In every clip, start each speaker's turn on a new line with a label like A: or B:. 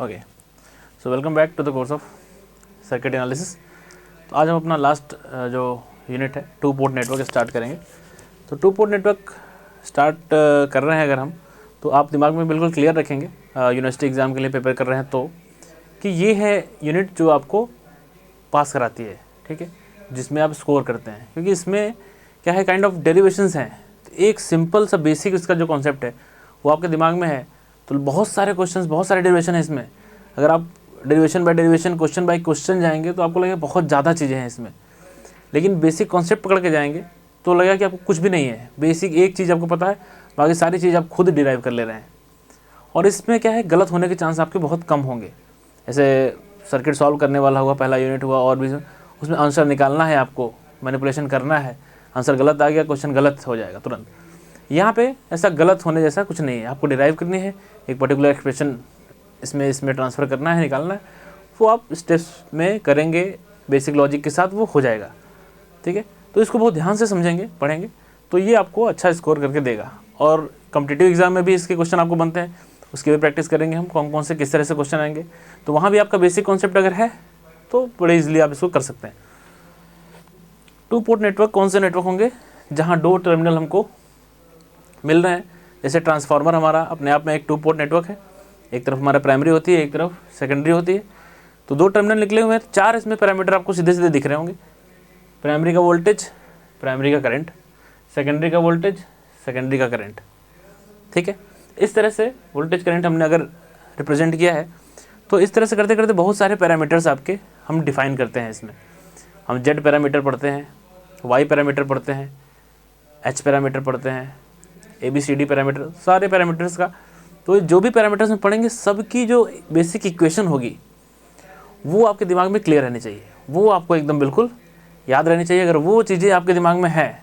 A: Okay, so welcome back to the course of circuit analysis. तो आज हम अपना लास्ट जो यूनिट है टू पोर्ट नेटवर्क स्टार्ट करेंगे। तो टू पोर्ट नेटवर्क स्टार्ट कर रहे हैं अगर हम, तो आप दिमाग में बिल्कुल क्लियर रखेंगे यूनिवर्सिटी एग्ज़ाम के लिए प्रिपेयर कर रहे हैं तो, कि ये है यूनिट जो आपको पास कराती है, ठीक है, जिसमें आप स्कोर करते हैं। क्योंकि इसमें क्या है, काइंड ऑफ डेरिवेशंस हैं। तो एक सिंपल सा बेसिक इसका जो कॉन्सेप्ट है वो आपके दिमाग में है, तो बहुत सारे क्वेश्चंस, बहुत सारे डेरिवेशन है इसमें। अगर आप derivation by derivation, question by question जाएंगे तो आपको लगेगा बहुत ज़्यादा चीज़ें हैं इसमें, लेकिन बेसिक कॉन्सेप्ट पकड़ के जाएंगे तो लगेगा कि आपको कुछ भी नहीं है। बेसिक एक चीज़ आपको पता है, बाकी सारी चीज़ आप खुद डिराइव कर ले रहे हैं। और इसमें क्या है, गलत होने के चांस आपके बहुत कम होंगे। ऐसे सर्किट सॉल्व करने वाला हुआ, पहला यूनिट हुआ, और भी उसमें आंसर निकालना है आपको, मैनिपुलेशन करना है। आंसर गलत आ गया, क्वेश्चन गलत हो जाएगा तुरंत। यहाँ पे ऐसा गलत होने जैसा कुछ नहीं है। आपको डिराइव करनी है, एक पर्टिकुलर एक्सप्रेशन इसमें ट्रांसफ़र करना है, निकालना है, वो आप स्टेप्स में करेंगे बेसिक लॉजिक के साथ, वो हो जाएगा, ठीक है। तो इसको बहुत ध्यान से समझेंगे, पढ़ेंगे, तो ये आपको अच्छा स्कोर करके देगा। और कॉम्पिटिटिव एग्जाम में भी इसके क्वेश्चन आपको बनते हैं, उसकी भी प्रैक्टिस करेंगे हम, कौन कौन से किस तरह से क्वेश्चन आएंगे। तो वहाँ भी आपका बेसिक कॉन्सेप्ट अगर है तो बड़े इजीली आप इसको कर सकते हैं। टू पोर्ट नेटवर्क कौन से नेटवर्क होंगे, जहाँ दो टर्मिनल हमको मिल रहे हैं। जैसे ट्रांसफार्मर हमारा अपने आप में एक टू पोर्ट नेटवर्क है, एक तरफ हमारा प्राइमरी होती है, एक तरफ सेकेंडरी होती है। तो दो टर्मिनल निकले हुए हैं, चार इसमें पैरामीटर आपको सीधे सीधे दिख रहे होंगे। प्राइमरी का वोल्टेज, प्राइमरी का करंट, सेकेंडरी का वोल्टेज, सेकेंडरी का करंट, ठीक है। इस तरह से वोल्टेज करंट हमने अगर रिप्रेजेंट किया है, तो इस तरह से करते करते बहुत सारे पैरामीटर्स आपके हम डिफाइन करते हैं। इसमें हम जेड पैरामीटर पढ़ते हैं, वाई पैरामीटर पढ़ते हैं, एच पैरामीटर पढ़ते हैं, ABCD पैरामीटर, सारे पैरामीटर्स का। तो जो भी पैरामीटर्स में पढ़ेंगे, सबकी जो बेसिक इक्वेशन होगी वो आपके दिमाग में क्लियर रहनी चाहिए, वो आपको एकदम बिल्कुल याद रहनी चाहिए। अगर वो चीज़ें आपके दिमाग में है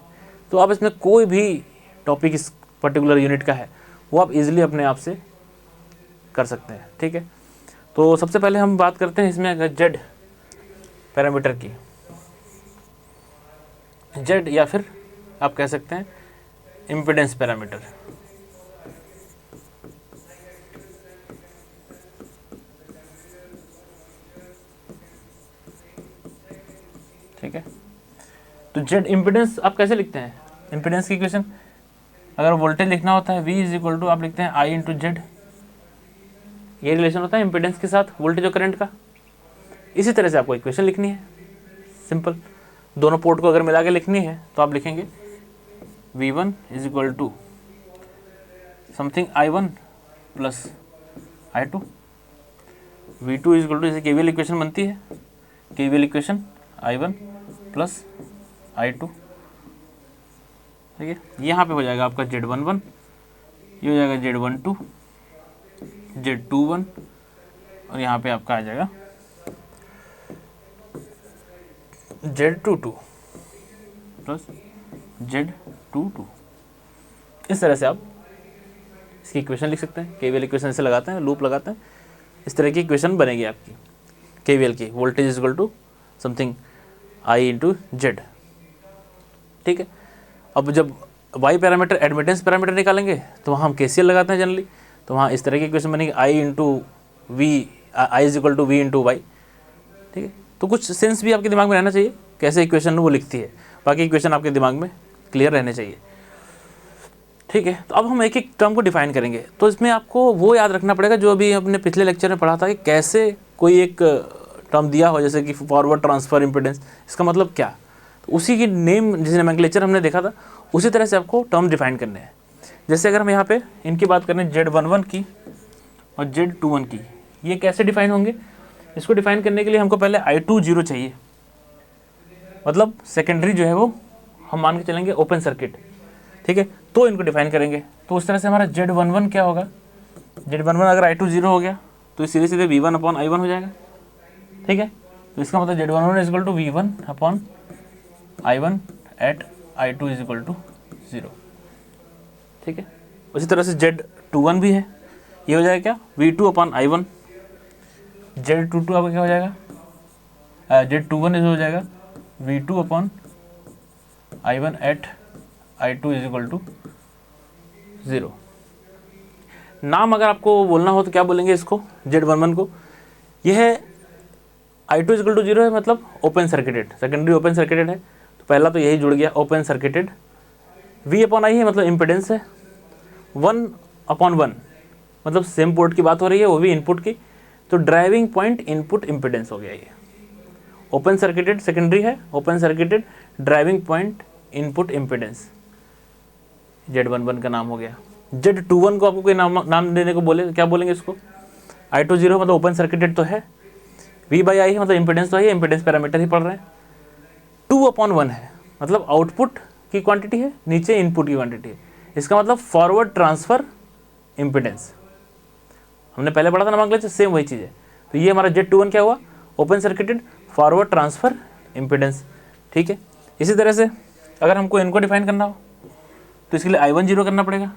A: तो आप इसमें कोई भी टॉपिक इस पर्टिकुलर यूनिट का है वो आप इजीली अपने आप से कर सकते हैं, ठीक है। तो सबसे पहले हम बात करते हैं इसमें अगर जेड पैरामीटर की। जेड या फिर आप कह सकते हैं इम्पीडेंस पैरामीटर, ठीक है। तो जेड इम्पीडेंस आप कैसे लिखते हैं, इम्पीडेंस की इक्वेशन अगर वोल्टेज लिखना होता है V इज इक्वल टू आप लिखते हैं I इंटू जेड। ये रिलेशन होता है इम्पीडेंस के साथ वोल्टेज और करंट का। इसी तरह से आपको इक्वेशन लिखनी है, सिंपल। दोनों पोर्ट को अगर मिला के लिखनी है तो आप लिखेंगे V1 is equal to something I1 plus I2। V2 is equal to, जैसे KVL इक्वेशन बनती है, KVL equation I1 plus I2, ठीक है। यहाँ पे हो जाएगा आपका Z11, ये हो जाएगा Z12, Z21, और यहाँ पे आपका आ जाएगा Z22 प्लस Z22। इस तरह से आप इसकी इक्वेशन लिख सकते हैं। KVL इक्वेशन ऐसे लगाते हैं, लूप लगाते हैं, इस तरह की इक्वेशन बनेगी आपकी KVL की। Voltage is equal to something I into Z, ठीक है। अब जब वाई पैरामीटर, एडमिटेंस पैरामीटर निकालेंगे तो वहाँ हम KCL लगाते हैं जनरली, तो वहाँ इस तरह की इक्वेशन बनेगी I into V, I is equal to V into Y, ठीक है। तो कुछ सेंस भी आपके दिमाग में रहना चाहिए कैसे इक्वेशन वो लिखती है, बाकी इक्वेशन आपके दिमाग में क्लियर रहने चाहिए, ठीक है। तो अब हम एक एक टर्म को डिफाइन करेंगे। तो इसमें आपको वो याद रखना पड़ेगा जो अभी अपने पिछले लेक्चर में पढ़ा था, कि कैसे कोई एक टर्म दिया हो, जैसे कि फॉरवर्ड ट्रांसफ़र इम्पीडेंस, इसका मतलब क्या। तो उसी की नेम, जिस नोमेनक्लेचर हमने देखा था, उसी तरह से आपको टर्म डिफाइन करने हैं। जैसे अगर हम यहाँ पे इनकी बात करें, Z11 की और Z21 की, ये कैसे डिफाइन होंगे। इसको डिफाइन करने के लिए हमको पहले I20 चाहिए, मतलब सेकेंडरी जो है वो हम मान के चलेंगे ओपन सर्किट, ठीक है। तो इनको डिफाइन करेंगे। तो उस तरह से हमारा Z11 क्या होगा, Z11 अगर I20 हो गया तो सीधे सीधे V1 अपॉन I1 हो जाएगा, ठीक है। तो इसका मतलब Z11 is equal to V1 upon I1 at I2 is equal to 0, ठीक है। उसी तरह से Z21 भी है, ये हो जाएगा क्या, V2 अपॉन I1। Z22 आपका क्या हो जाएगा, Z21 हो जाएगा V2 upon I1 at I2 is equal to 0। नाम अगर आपको बोलना हो तो क्या बोलेंगे इसको, Z11 को, यह है I2 इक्वल टू 0 है, मतलब open circuited, secondary open circuited है, तो पहला तो यही जुड़ गया, open circuited. V upon I है मतलब इम्पिडेंस है, 1/1 मतलब सेम पोर्ट की बात हो रही है, वो भी इनपुट की, तो ड्राइविंग पॉइंट इनपुट इम्पिडेंस हो गया ये। ओपन सर्किटेड सेकेंडरी है, open circuited driving point input impedance, Z11 का नाम हो गया। Z21 को आपको कोई नाम देने को बोले तो क्या बोलेंगे इसको, I2 0 मतलब ओपन सर्किटेड तो है, V बाई आई है मतलब इम्पिडेंस तो है, इम्पिडेंस पैरामीटर ही पढ़ रहे हैं, 2/1 है मतलब आउटपुट की क्वांटिटी है, नीचे इनपुट की क्वांटिटी है, इसका मतलब फॉरवर्ड ट्रांसफर इम्पिडेंस, हमने पहले पढ़ा था नोमेनक्लेचर, सेम वही चीज़ है। तो ये हमारा Z21 क्या हुआ, open circuited forward transfer impedance, ठीक है। इसी तरह से अगर हमको इनको डिफाइन करना हो तो इसके लिए I1 0 करना पड़ेगा,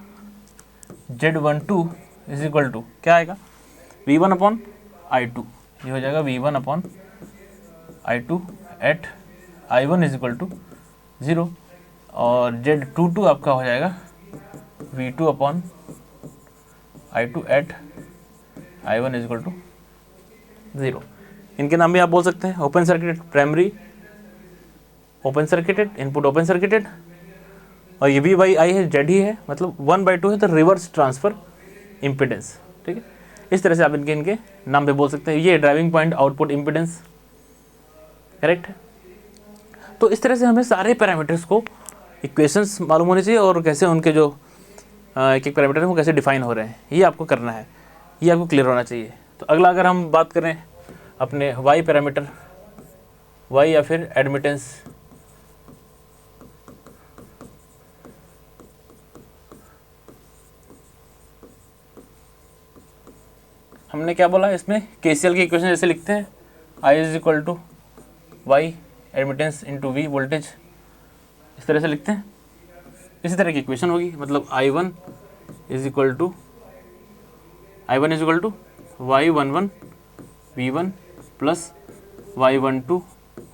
A: Z12 इज इक्वल टू क्या आएगा, V1 अपॉन I2, ये हो जाएगा V1 upon I2 at I1 is equal to 0, और Z22 आपका हो जाएगा V2 upon I2 at I1 is equal to 0। इनके नाम भी आप बोल सकते हैं, open circuited primary open circuited, input open circuited, और ये V बाई आई है, Z ही है मतलब 1/2 है, तो रिवर्स ट्रांसफर इम्पिडेंस, ठीक है। इस तरह से आप इनके नाम भी बोल सकते हैं। ये driving point output impedance, correct है। तो इस तरह से हमें सारे पैरामीटर्स को इक्वेशंस मालूम होने चाहिए, और कैसे उनके जो एक एक पैरामीटर है वो कैसे डिफाइन हो रहे हैं, ये आपको करना है, ये आपको क्लियर होना चाहिए। तो अगला अगर हम बात करें अपने वाई पैरामीटर, वाई या फिर एडमिटेंस, हमने क्या बोला इसमें, केसीएल की इक्वेशन जैसे लिखते हैं, I is equal to Y admittance into V voltage, इस तरह से लिखते हैं। इसी तरह की इक्वेशन होगी, मतलब I1 is equal to Y11 V1 plus Y12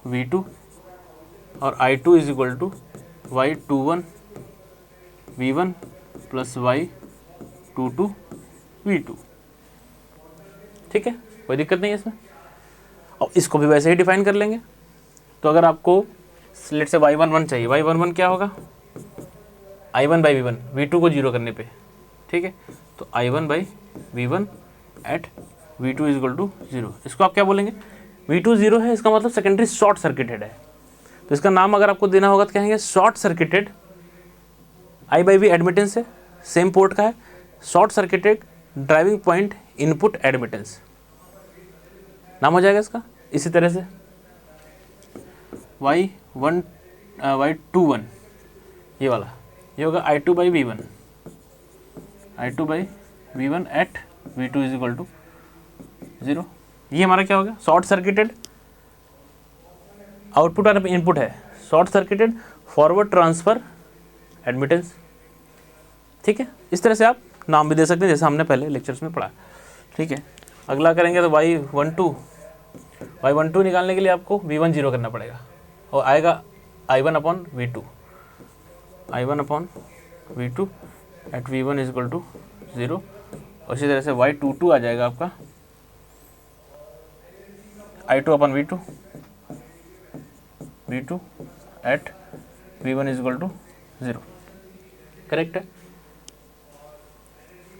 A: V2, और I2 is equal to Y21 V1 plus Y22 V2, ठीक है, कोई दिक्कत नहीं है इसमें। और इसको भी वैसे ही डिफाइन कर लेंगे। तो अगर आपको लेट से Y11 चाहिए, Y11 क्या होगा, I1 बाई V1, V2 को 0 करने पे, ठीक है, तो I1 by V1 at V2 is equal to 0। इसको आप क्या बोलेंगे, V2 0 है, इसका मतलब सेकेंडरी शॉर्ट सर्किटेड है, तो इसका नाम अगर आपको देना होगा तो कहेंगे short circuited, I by V admittance है, सेम पोर्ट का है, short circuited driving point input admittance नाम हो जाएगा इसका। इसी तरह से Y21 ये वाला, ये होगा I2 by V1, I2 by V1 at V2 is equal to 0। ये हमारा क्या हो गया, शॉर्ट सर्किटेड आउटपुट और इनपुट है, short circuited forward transfer admittance, ठीक है। इस तरह से आप नाम भी दे सकते हैं जैसे हमने पहले लेक्चर्स में पढ़ा, ठीक है। अगला करेंगे तो Y12 निकालने के लिए आपको V1 0 करना पड़ेगा, और आएगा I1 upon V2 at V1 is equal to 0, और इसी तरह से Y22 आ जाएगा आपका I2 upon V2 at V1 is equal to 0, correct है।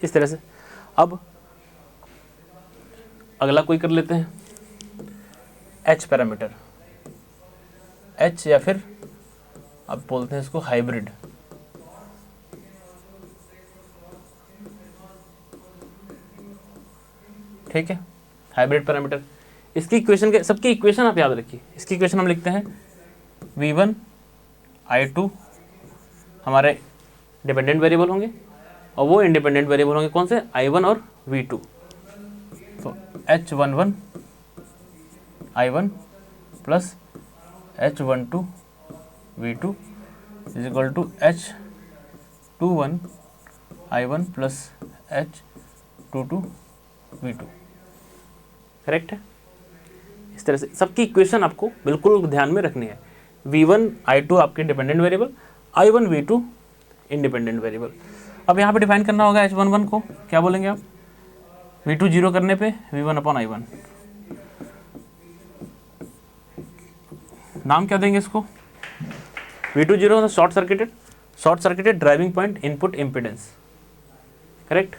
A: इस तरह से अब अगला कोई कर लेते हैं, H पैरामीटर, H या फिर आप बोलते हैं इसको हाइब्रिड, ठीक है, हाइब्रिड पैरामीटर। इसकी इक्वेशन के सबकी इक्वेशन आप याद रखिए। इसकी इक्वेशन हम लिखते हैं V1 I2 हमारे डिपेंडेंट वेरिएबल होंगे, और वो इंडिपेंडेंट वेरिएबल होंगे कौन से, I1 और V2। तो H11 I1 plus H12 V2 is equal to H21 I1 plus H22 V2, correct है। इस तरह से सबकी इक्वेशन आपको बिल्कुल ध्यान में रखनी है। V1 I2 आपके dependent variable, I1 V2 independent variable. अब यहाँ पे डिफाइन करना होगा H11 को, क्या बोलेंगे आप, V2 जीरो करने पे V1 अपॉन I1, नाम क्या देंगे इसको, V2 zero short circuited driving point input impedance, correct.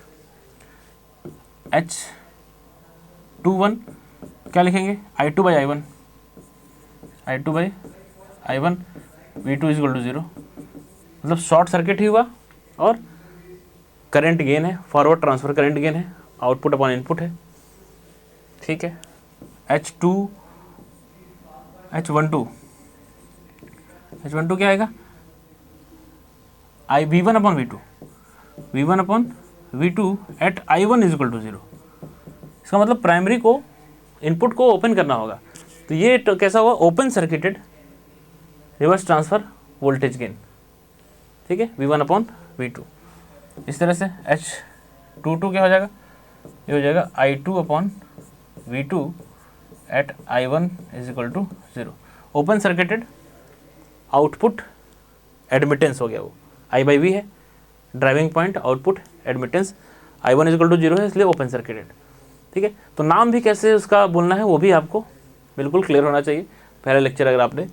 A: H21 क्या लिखेंगे, I2 by I1, I2 by I1, V2 is equal to 0, मतलब शॉर्ट सर्किट ही हुआ और करंट गेन है, फॉरवर्ड ट्रांसफर करंट गेन है, आउटपुट अपॉन इनपुट है, ठीक है। H12 क्या आएगा, V1 upon V2 at I1 is equal to 0। इसका मतलब प्राइमरी को इनपुट को ओपन करना होगा, तो ये तो कैसा हुआ, open circuited reverse transfer voltage gain, ठीक है, V1 अपॉन V2। इस तरह से H22 क्या हो जाएगा, ये हो जाएगा I2 upon V2 at I1 is equal to 0। Open circuited output admittance हो गया, वो I बाई V है, driving point output admittance I1 is equal to 0 है, इसलिए ओपन सर्किटेड, ठीक है। तो नाम भी कैसे उसका बोलना है वो भी आपको बिल्कुल क्लियर होना चाहिए, पहला लेक्चर अगर आपने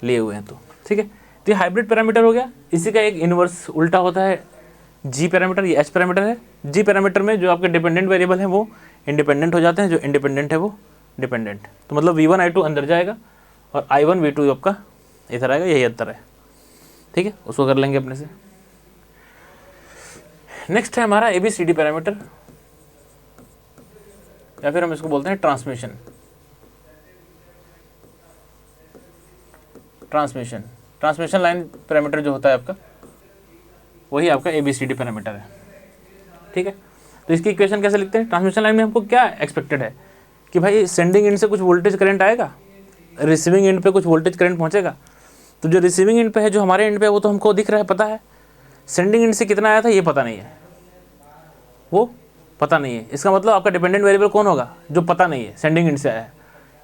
A: लिए हुए हैं तो, ठीक है। तो ये हाइब्रिड पैरामीटर हो गया, इसी का एक इनवर्स उल्टा होता है जी पैरामीटर, ये एच पैरामीटर है। जी पैरामीटर में जो आपके डिपेंडेंट वेरिएबल हैं वो इंडिपेंडेंट हो जाते हैं, जो इंडिपेंडेंट है वो डिपेंडेंट, तो मतलब V1 I2 अंदर जाएगा और I1 V2 आपका इधर आएगा, यही अंतर है, ठीक है, उसको कर लेंगे अपने से। नेक्स्ट है हमारा ABCD पैरामीटर, या फिर हम इसको बोलते हैं ट्रांसमिशन लाइन पैरामीटर जो होता है आपका, वही आपका ABCD पैरामीटर है, ठीक है। तो इसकी इक्वेशन कैसे लिखते हैं, ट्रांसमिशन लाइन में हमको क्या एक्सपेक्टेड है कि भाई सेंडिंग एंड से कुछ वोल्टेज करंट आएगा, रिसीविंग एंड पे कुछ वोल्टेज करंट पहुंचेगा, तो जो रिसीविंग एंड पे है, जो हमारे एंड पे है, वो तो हमको दिख रहा है, पता है। सेंडिंग एंड से कितना आया था ये पता नहीं है, वो पता नहीं है। इसका मतलब आपका डिपेंडेंट वेरिएबल कौन होगा, जो पता नहीं है, सेंडिंग एंड से आया है।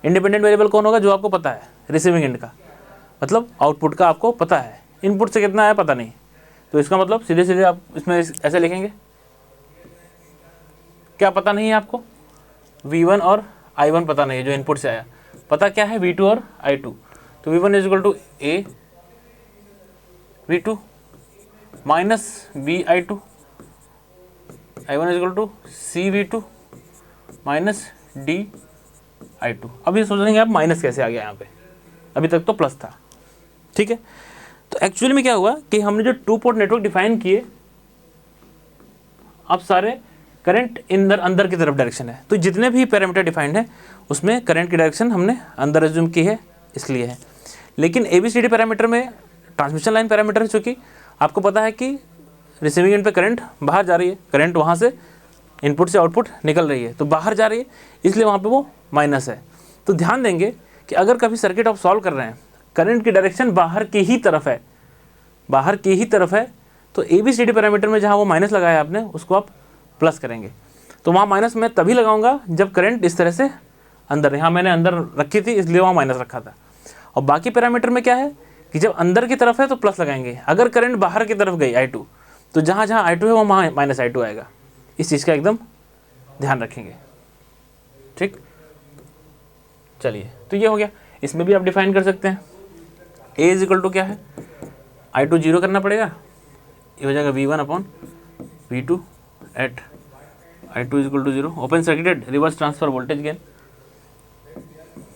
A: इंडिपेंडेंट वेरिएबल कौन होगा, जो आपको पता है, रिसीविंग एंड का, मतलब आउटपुट का आपको पता है, इनपुट से कितना आया पता नहीं। तो इसका मतलब सीधे सीधे आप इसमें ऐसे लिखेंगे, क्या पता नहीं है आपको, V1 और I1 पता नहीं है, जो इनपुट से आया, पता क्या है V2 और I2। तो V1 is equal to A V2 minus B I2, I1 is equal to C V2 minus D I2। अब ये सोच लेंगे आप माइनस कैसे आ गया यहाँ पे, अभी तक तो प्लस था, ठीक है। तो एक्चुअली में क्या हुआ कि हमने जो टू पोर्ट नेटवर्क डिफाइन किए, अब सारे करंट अंदर की तरफ डायरेक्शन है, तो जितने भी पैरामीटर डिफाइंड है उसमें करंट की डायरेक्शन हमने अंदर एज्यूम की है, इसलिए है। लेकिन ABCD पैरामीटर में ट्रांसमिशन लाइन पैरामीटर है, चूँकि आपको पता है कि रिसीविंग एंड पे करंट बाहर जा रही है, करंट वहाँ से इनपुट से आउटपुट निकल रही है, तो बाहर जा रही है, इसलिए वहाँ पे वो माइनस है। तो ध्यान देंगे कि अगर कभी सर्किट आप सॉल्व कर रहे हैं, करंट की डायरेक्शन बाहर की ही तरफ है, तो ABCD पैरामीटर में जहाँ वो माइनस लगाया आपने, उसको आप प्लस करेंगे। तो वहाँ माइनस मैं तभी लगाऊंगा जब करंट इस तरह से अंदर, यहाँ मैंने अंदर रखी थी इसलिए वहाँ माइनस रखा था। और बाकी पैरामीटर में क्या है कि जब अंदर की तरफ है तो प्लस लगाएंगे, अगर करंट बाहर की तरफ गई I2, तो जहाँ जहाँ I2 है वहाँ माइनस I2 आएगा। इस चीज़ का एकदम ध्यान रखेंगे, ठीक। चलिए, तो ये हो गया। इसमें भी आप डिफाइन कर सकते हैं, A इज इक्वल टू क्या है, I2 जीरो करना पड़ेगा, ये हो जाएगा V1 upon V2 at I2 is equal to 0, open circuited reverse transfer voltage gain.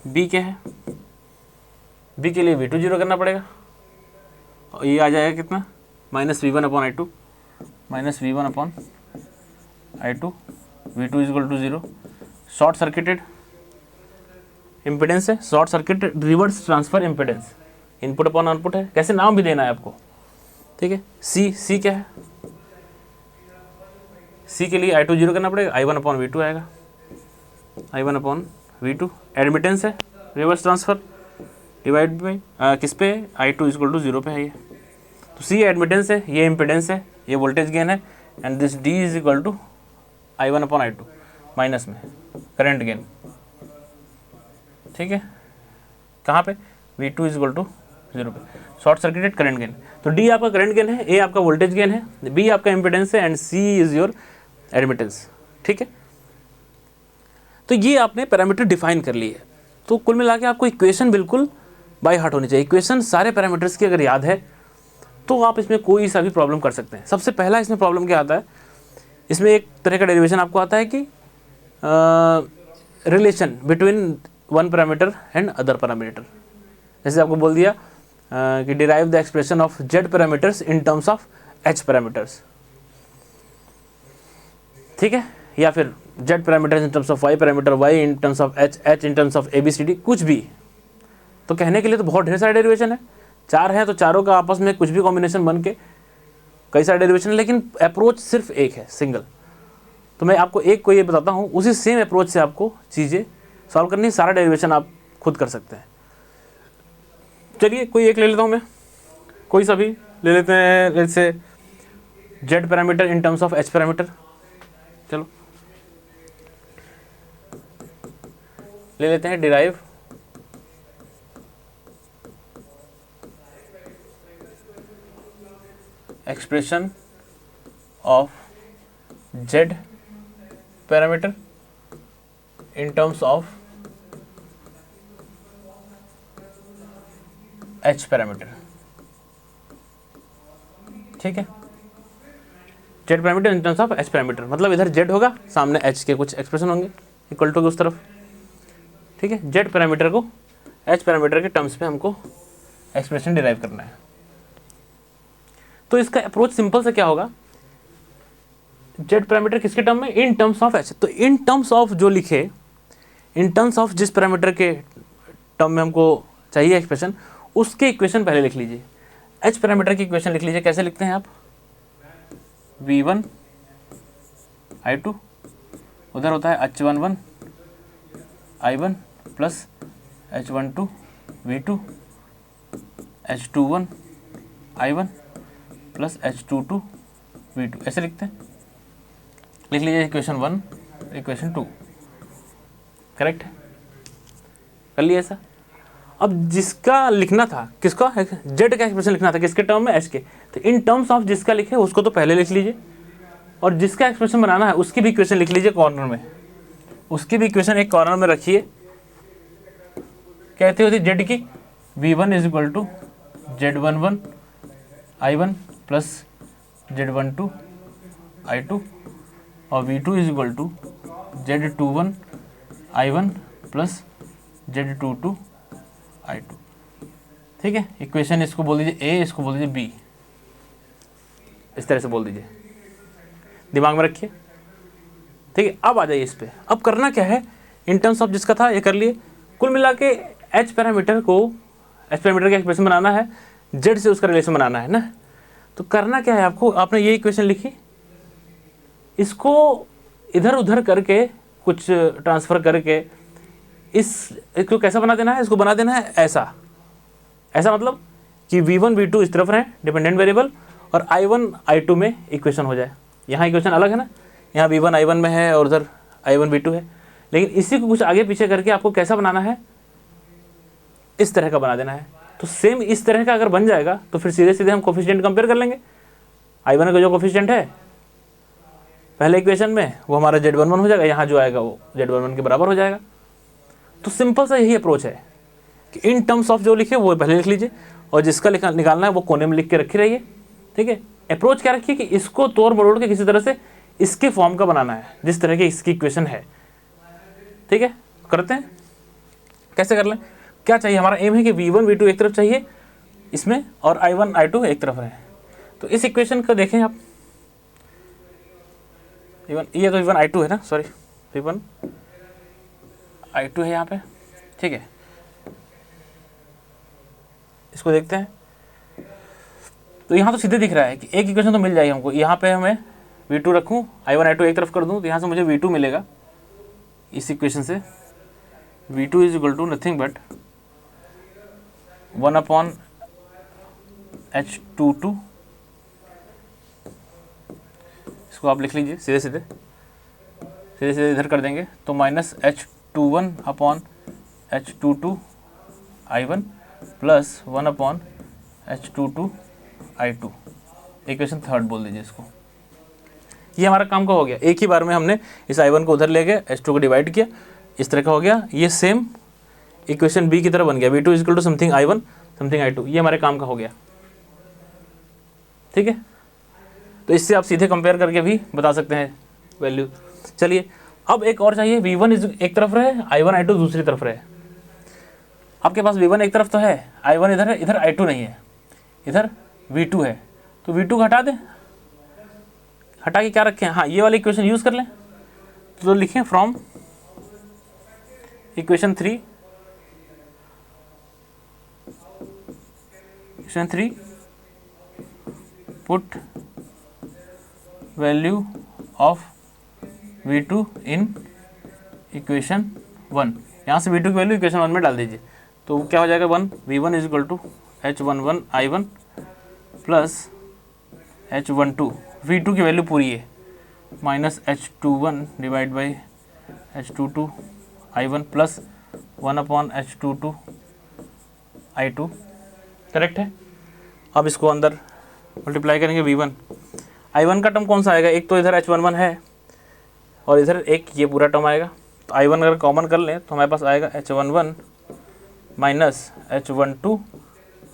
A: B क्या है, B के लिए V2 जीरो करना पड़ेगा, और ये आ जाएगा कितना, minus V1 upon I2, V2 is equal to 0। Short circuited impedance है, short circuit reverse transfer impedance, input upon output है, कैसे नाम भी देना है आपको, ठीक है। C क्या है, C के लिए I2 जीरो करना पड़ेगा, I1 अपॉन V2 आएगा, I1 अपॉन V2। एडमिटेंस है रिवर्स ट्रांसफर, डिवाइड बाई किस पे, I2 इज इक्वल टू 0 पे है ये। तो C एडमिटेंस है, ये इम्पिडेंस है, ये वोल्टेज गेन है, and this D is equal to I1 अपॉन I2 माइनस में करंट गेन, ठीक है। कहाँ पे, V2 इज इक्वल टू 0 पे, शॉर्ट सर्किटेड करंट गेन। तो डी आपका करंट गेन है, ए आपका वोल्टेज गेन है, बी आपका इम्पिडेंस है and C is your admittance. ठीक है, तो ये आपने पैरामीटर डिफाइन कर लिए। तो कुल मिला के आपको इक्वेशन बिल्कुल बाय हार्ट होनी चाहिए। इक्वेशन सारे पैरामीटर्स की अगर याद है तो आप इसमें कोई सा भी प्रॉब्लम कर सकते हैं। सबसे पहला इसमें प्रॉब्लम क्या आता है, इसमें एक तरह का डेरिवेशन आपको आता है कि relation between one parameter and other parameter. जैसे आपको बोल दिया कि derive the expression of Z parameters in terms of H parameters, ठीक है, या फिर Z parameters in terms of Y parameter, Y in terms of H, H in terms of A B C D, कुछ भी। तो कहने के लिए तो बहुत ढेर सारे डेरिवेशन है, 4 हैं तो चारों का आपस में कुछ भी कॉम्बिनेशन बन के कई सारे डेरिवेशन है, लेकिन अप्रोच सिर्फ एक है, सिंगल। तो मैं आपको एक को ये बताता हूँ, उसी सेम अप्रोच से आपको चीज़ें सॉल्व करनी है, सारा डेरिवेशन आप खुद कर सकते हैं। चलिए कोई एक ले लेता हूँ मैं, कोई सा भी ले लेते हैं, जैसे Z parameter in terms of H parameter. चलो ले लेते हैं derive expression of Z parameter in terms of H parameter. ठीक है, Z parameter in terms of H parameter, मतलब इधर जेड होगा, सामने एच के कुछ एक्सप्रेशन होंगे इक्वल टू के उस तरफ। ठीक है, जेड पैरामीटर को एच पैरामीटर के टर्म्स में हमको एक्सप्रेशन डिराइव करना है। तो इसका अप्रोच सिंपल से क्या होगा, जेड पैरामीटर किसके टर्म में, इन टर्म्स ऑफ एच। तो इन टर्म्स ऑफ जो लिखे, इन टर्म्स ऑफ जिस पैरामीटर के टर्म में हमको चाहिए एक्सप्रेशन, उसके इक्वेशन पहले लिख लीजिए। एच पैरामीटर की इक्वेशन लिख लीजिए। कैसे लिखते हैं आप, v1 i2, उधर होता है h11 i1 plus h12 v2, h21 i1 plus h22 v2, ऐसे लिखते हैं। लिख लीजिए इक्वेशन 1, इक्वेशन 2, करेक्ट है, कर लिया ऐसा। अब जिसका लिखना था, किसका, जेड का एक्सप्रेशन लिखना था किसके टर्म में, एच के, तो इन टर्म्स ऑफ जिसका लिखे उसको तो पहले लिख लीजिए, और जिसका एक्सप्रेशन बनाना है उसकी भी इक्वेशन लिख लीजिए कॉर्नर में, उसकी भी इक्वेशन एक कॉर्नर में रखिए। कहती होती जेड की, v1 is equal to z11 i1 plus z12 i2, और v2 is equal to z21 i1 plus z22 i2। ठीक है, इक्वेशन इसको बोल दीजिए ए, इसको बोल दीजिए बी, इस तरह से बोल दीजिए, दिमाग में रखिए। ठीक है, अब आ जाइए इस पे। अब करना क्या है, इन टर्म्स ऑफ जिसका था ये कर लिए। कुल मिला के एच पैरामीटर को, एच पैरामीटर का एक्सप्रेशन बनाना है, जेड से उसका रिलेशन बनाना है ना। तो करना क्या है आपको, आपने ये इक्वेशन लिखी, इसको इधर उधर करके कुछ ट्रांसफ़र करके इसको कैसा बना देना है, इसको बना देना है ऐसा। ऐसा मतलब कि v1 v2 इस तरफ रहें डिपेंडेंट वेरिएबल, और i1 i2 में इक्वेशन हो जाए। यहाँ इक्वेशन अलग है ना, यहाँ v1 i1 में है और उधर i1 v2 है, लेकिन इसी को कुछ आगे पीछे करके आपको कैसा बनाना है, इस तरह का बना देना है। तो सेम इस तरह का अगर बन जाएगा तो फिर सीधे सीधे हम कोफिशिएंट कंपेयर कर लेंगे। i1 का जो कोफिशिएंट है पहले इक्वेशन में वो हमारा z11 हो जाएगा, यहाँ जो आएगा वो z11 के बराबर हो जाएगा। तो सिंपल सा यही अप्रोच है कि इन टर्म्स ऑफ जो लिखे वो पहले लिख लीजिए, और जिसका निकालना है वो कोने में लिख के रखी रहिए। ठीक है, अप्रोच क्या रखिए कि इसको तोड़ मरोड़ के किसी तरह से इसके फॉर्म का बनाना है, जिस तरह की इसकी इक्वेशन है। ठीक है, करते हैं, कैसे कर लें, क्या चाहिए, हमारा एम है कि v1 v2 एक तरफ चाहिए इसमें, और i1 i2 एक तरफ रहे। तो इस इक्वेशन को देखें आप, ये तो v1 i2 है ना, सॉरी v1 i2 है यहाँ पे। ठीक है, इसको देखते हैं। तो यहाँ तो सीधे दिख रहा है कि एक इक्वेशन तो मिल जाएगी हमको। यहाँ पे हमें v2 रखूँ, i1 i2 एक तरफ कर दूँ, तो यहाँ से मुझे v2 मिलेगा इस इक्वेशन से। v2 is equal to nothing but 1/h22, इसको आप लिख लीजिए सीधे सीधे इधर कर देंगे, तो -h21/h22 i1 plus 1/H22I2, equation third बोल दीजिए इसको। ये हमारा काम का हो गया, एक ही बार में हमने इस I1 को उधर ले गए, H2 को डिवाइड किया, इस तरह का हो गया। ये सेम इक्वेशन बी की तरह बन गया, V2 equal to something I1 something I2, ये हमारे काम का हो गया। ठीक है, तो इससे आप सीधे कंपेयर करके भी बता सकते हैं वैल्यू। चलिए अब एक और चाहिए, V1 एक तरफ रहे, I1 I2 दूसरी तरफ रहे। आपके पास V1 एक तरफ तो है, I1 इधर है, इधर I2 नहीं है, इधर V2 है, तो V2 को हटा दें। हटा के क्या रखें, हाँ ये वाली इक्वेशन यूज़ कर लें। तो लिखें from equation 3 put value of V2 in equation 1। यहाँ से V2 की वैल्यू इक्वेशन 1 में डाल दीजिए, तो क्या हो जाएगा, V1 is equal to H11 I1 plus H12, V2 की वैल्यू पूरी है, minus H21 divide by H22 I1 plus 1/H22 I2, correct है। अब इसको अंदर मल्टीप्लाई करेंगे, V1 I1 का टर्म कौन सा आएगा, एक तो इधर H11 है और इधर एक ये पूरा टर्म आएगा, तो I1 अगर कॉमन कर लें तो हमारे पास आएगा H11 minus H12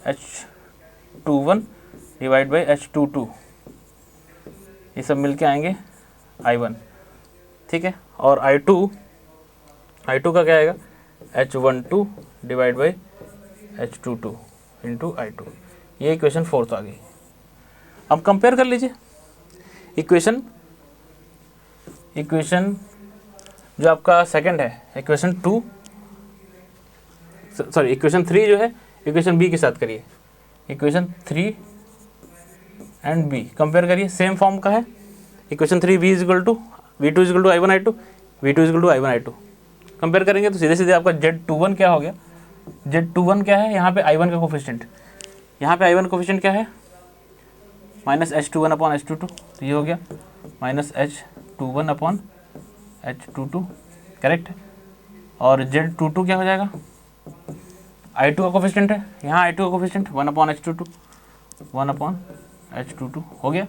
A: H21 divide by H22, ये सब मिलके आएंगे I1। ठीक है, और I2 का क्या आएगा, H12 divide by H22 into I2, ये इक्वेशन फोर्थ आ गई। अब कंपेयर कर लीजिए इक्वेशन जो आपका सेकंड है, इक्वेशन 3 जो है इक्वेशन बी के साथ करिए, इक्वेशन 3 एंड बी कंपेयर करिए, सेम फॉर्म का है। Equation 3 V2 equal to I1 I2, V2 equal to I1 I2 compare करेंगे तो सीधे सीधे आपका Z21 क्या हो गया, Z21 क्या है, यहाँ पे I1 का कोफिशिएंट, यहाँ पे I1 कोफिशिएंट क्या है, माइनस H21/H22, तो ये हो गया माइनस H21/H22, करेक्ट है। और Z22 क्या हो जाएगा, I2 का कोफिशिएंट है, यहाँ I2 का कोफिशिएंट 1/H22 हो गया,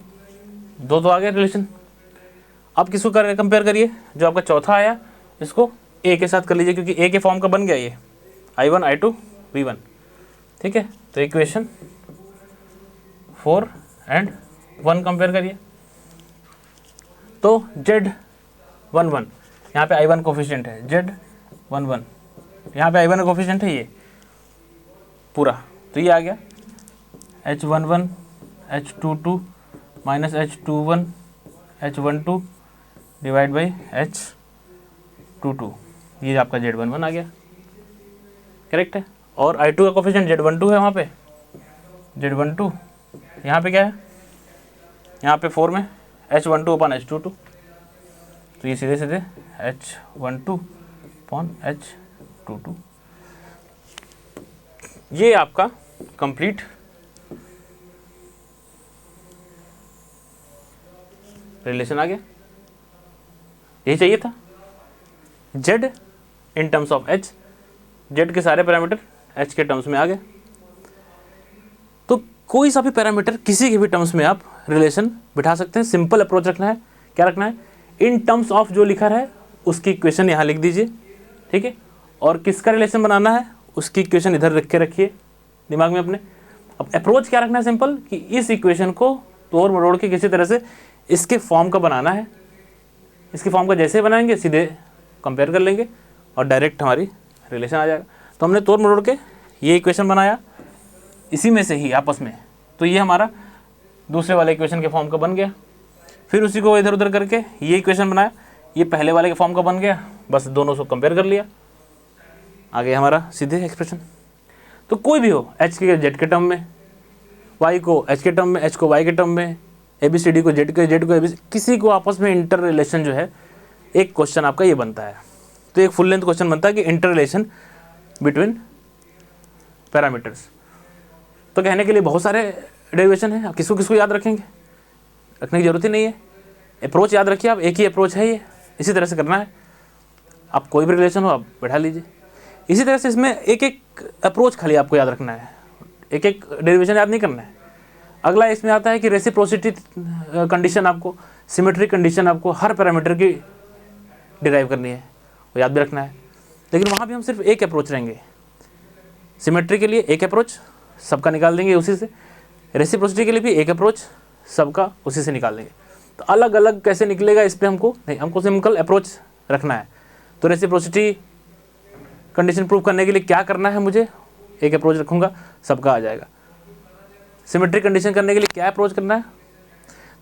A: दो तो आ गया रिलेशन। अब किसको कंपेयर करिए, जो आपका चौथा आया इसको A के साथ कर लीजिए, क्योंकि A के फॉर्म का बन गया ये I1 I2 V1। ठीक है, तो इक्वेशन 4 एंड 1 कंपेयर करिए, तो Z11 यहाँ पे I1 कोफिशिएंट है, Z11 यहाँ पे I1 कोफिशिएंट है ये पूरा, तो ये आ गया H11 H22 minus H21 H12 divide by H22, ये आपका Z11 आ गया, करेक्ट है। और I2 का कोफिशिएंट Z12 है, वहाँ पे Z12 यहाँ पे क्या है, यहाँ पे 4 में H12/H22, तो ये सीधे सीधे H12/H22, ये आपका कंप्लीट रिलेशन आ गया। यही चाहिए था, Z in terms of H, Z के सारे पैरामीटर H के टर्म्स में आ गए। तो कोई सा भी पैरामीटर किसी के भी टर्म्स में आप रिलेशन बिठा सकते हैं। सिंपल अप्रोच रखना है, क्या रखना है, इन टर्म्स ऑफ जो लिखा है उसकी इक्वेशन यहाँ लिख दीजिए, ठीक है, और किसका रिलेशन बनाना है उसकी इक्वेशन इधर रख के रखिए दिमाग में अपने। अब अप्रोच क्या रखना है, सिंपल, कि इस इक्वेशन को तोड़ मरोड़ के किसी तरह से इसके फॉर्म का बनाना है। इसके फॉर्म का जैसे बनाएंगे सीधे कंपेयर कर लेंगे और डायरेक्ट हमारी रिलेशन आ जाएगा। तो हमने तोड़ मरोड़ के ये इक्वेशन बनाया इसी में से ही आपस में, तो ये हमारा दूसरे वाले इक्वेशन के फॉर्म का बन गया। फिर उसी को इधर उधर करके ये इक्वेशन बनाया, ये पहले वाले के फॉर्म का बन गया, बस दोनों को कंपेयर कर लिया, आ गया हमारा सीधे एक्सप्रेशन। तो कोई भी हो, एच के जेड के टर्म में, वाई को एच के टर्म में, एच को वाई के टर्म में, ABCD को जेड को ABC, किसी को आपस में इंटर रिलेशन जो है, एक क्वेश्चन आपका ये बनता है। तो एक फुल लेंथ क्वेश्चन बनता है कि इंटर रिलेशन बिटवीन पैरामीटर्स। तो कहने के लिए बहुत सारे डेरिवेशन है, आप किसको किसको याद रखेंगे, रखने की जरूरत ही नहीं है। अप्रोच याद रखिए आप, एक ही अप्रोच है ये, इसी तरह से करना है। आप कोई भी रिलेशन हो आप बैठा लीजिए। इसी तरह से इसमें एक एक अप्रोच खाली आपको याद रखना है, एक एक डेरिवेशन याद नहीं करना है। अगला इसमें आता है कि रेसिप्रोसिटी कंडीशन, आपको सिमेट्री कंडीशन आपको हर पैरामीटर की डिराइव करनी है, वो याद भी रखना है। लेकिन वहाँ भी हम सिर्फ एक अप्रोच रहेंगे। सिमेट्री के लिए एक अप्रोच सबका निकाल देंगे उसी से, रेसिप्रोसिटी के लिए भी एक अप्रोच सबका उसी से निकाल देंगे। तो अलग अलग कैसे निकलेगा इस पर हमको नहीं, हमको सिंपल अप्रोच रखना है। तो रेसिप्रोसिटी कंडीशन प्रूव करने के लिए क्या करना है, मुझे एक अप्रोच रखूँगा, सबका आ जाएगा। सिमेट्री कंडीशन करने के लिए क्या अप्रोच करना है,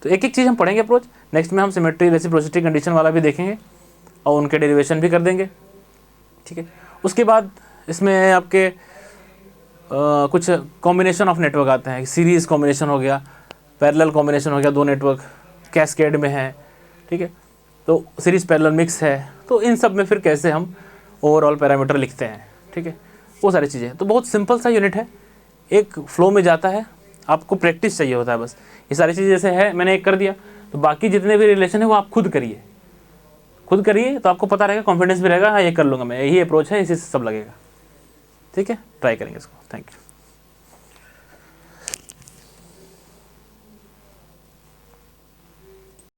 A: तो एक एक चीज़ हम पढ़ेंगे अप्रोच। नेक्स्ट में हम सिमेट्री रेसिप्रोसिटी कंडीशन वाला भी देखेंगे और उनके डेरिवेशन भी कर देंगे, ठीक है। उसके बाद इसमें आपके कुछ कॉम्बिनेशन ऑफ नेटवर्क आते हैं, सीरीज़ कॉम्बिनेशन हो गया, पैरेलल कॉम्बिनेशन हो गया, दो नेटवर्क कैस्केड में है, ठीक है। तो सीरीज़ पैरेलल मिक्स है, तो इन सब में फिर कैसे हम ओवरऑल पैरामीटर लिखते हैं, ठीक है, वो सारी चीज़ें। तो बहुत सिंपल सा यूनिट है, एक फ्लो में जाता है, आपको प्रैक्टिस चाहिए होता है बस। ये सारी चीज़ें जैसे है मैंने एक कर दिया, तो बाकी जितने भी रिलेशन है वो आप खुद करिए तो आपको पता रहेगा, कॉन्फिडेंस भी रहेगा, हाँ ये कर लूँगा मैं, यही अप्रोच है, इसी से सब लगेगा, ठीक है। ट्राई करेंगे इसको। Thank you.